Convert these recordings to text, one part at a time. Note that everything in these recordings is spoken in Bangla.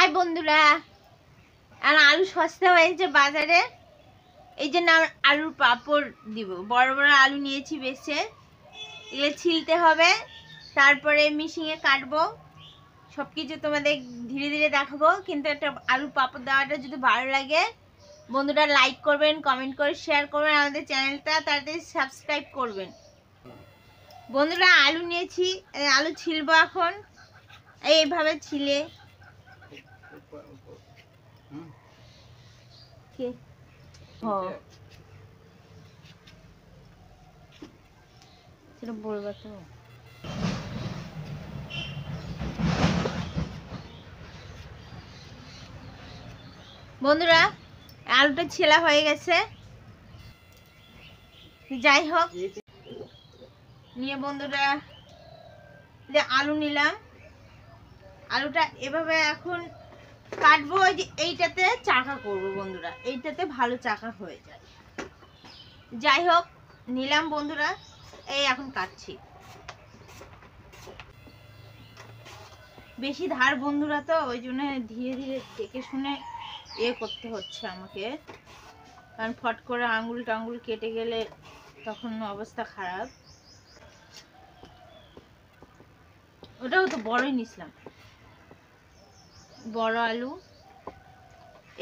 হাই বন্ধুরা, আর আলু সস্তা হয়েছে বাজারে, এই জন্য আলুর পাঁপড় দিব। বড় বড় আলু নিয়েছি বেছে, এগুলো ছিলতে হবে, তারপরে মিশিয়ে কাটবো। সব কিছু তোমাদের ধীরে ধীরে দেখাবো। কিন্তু একটা আলুর পাঁপড় দেওয়াটা যদি ভালো লাগে বন্ধুরা, লাইক করবেন, কমেন্ট করে শেয়ার করবেন, আমাদের চ্যানেলটা তাড়াতাড়ি সাবস্ক্রাইব করবেন। বন্ধুরা আলু নিয়েছি, আলু ছিলবো এখন। এইভাবে ছিলে সেটা বলবো তো। বন্ধুরা আলুটা ছেলা হয়ে গেছে, যাই হোক নিয়ে বন্ধুরা যে আলু নিলাম, আলুটা এভাবে এখন কাটবো। ওই যে এইটাতে চাকা করব বন্ধুরা, এইটাতে ভালো চাকা হয়ে যায়। যাই হোক নিলাম বন্ধুরা, এই এখন কাটছি। বেশি ধার বন্ধুরা, তো ওই জন্য ধীরে ধীরে দেখে শুনে করতে হচ্ছে আমাকে, কারণ ফট করে আঙ্গুল টাঙ্গুল কেটে গেলে তখন অবস্থা খারাপ। ওটাও তো বড়ই নিছিলাম, বড় আলু।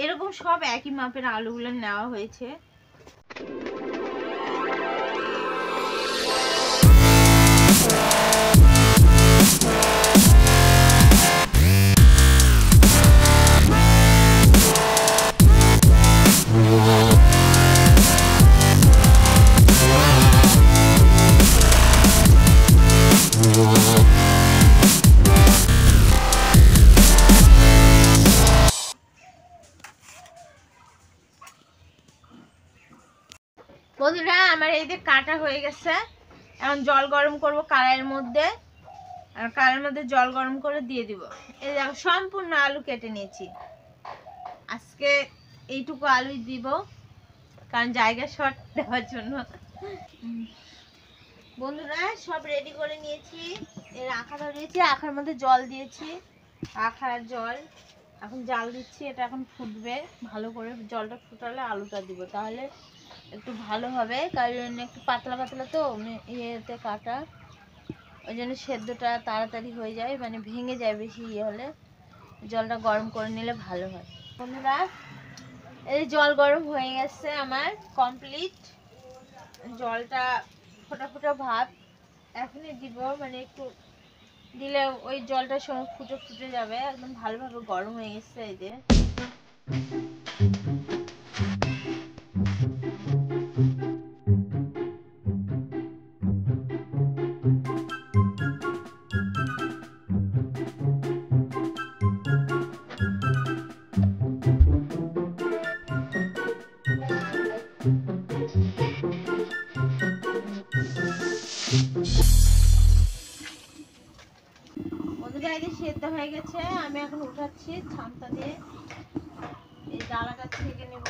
এরকম সব একই মাপের আলুগুলো নেওয়া হয়েছে। বন্ধুরা আমার এই যে কাটা হয়ে গেছে, এখন জল গরম করব কড়াইয়ের মধ্যে, আর কড়াইয়ের মধ্যে জল গরম করে দিয়ে দিব। এই দেখো সম্পূর্ণ আলু কেটে নিয়েছি, আজকে এইটুকু আলুই দিব, কারণ জায়গা শর্ট দেওয়ার জন্য। বন্ধুরা সব রেডি করে নিয়েছি, এর আখা ধরিয়েছি, আখার মধ্যে জল দিয়েছি, আখার জল এখন জাল দিচ্ছি। এটা এখন ফুটবে ভালো করে, জলটা ফুটালে আলুটা দিব, তাহলে একটু ভালো হবে। কারণ একটু পাতলা পাতলা তো ইয়েতে কাটা, ওই জন্য সেদ্ধটা তাড়াতাড়ি হয়ে যায়, মানে ভেঙে যায় বেশি ইয়ে হলে। জলটা গরম করে নিলে ভালো হয়। বন্ধুরা এই জল গরম হয়ে গেছে আমার কমপ্লিট, জলটা ফোটা ফোটা ভাব এখনই দিব, মানে একটু দিলে ওই জলটার সময় ফুটে ফুটে যাবে, একদম ভালোভাবে গরম হয়ে গেছে। এই যে সেদ্ধ হয়ে গেছে, আমি এখন উঠাচ্ছি ছামটা দিয়ে, এই ডালাটা ছেঁকে নেব।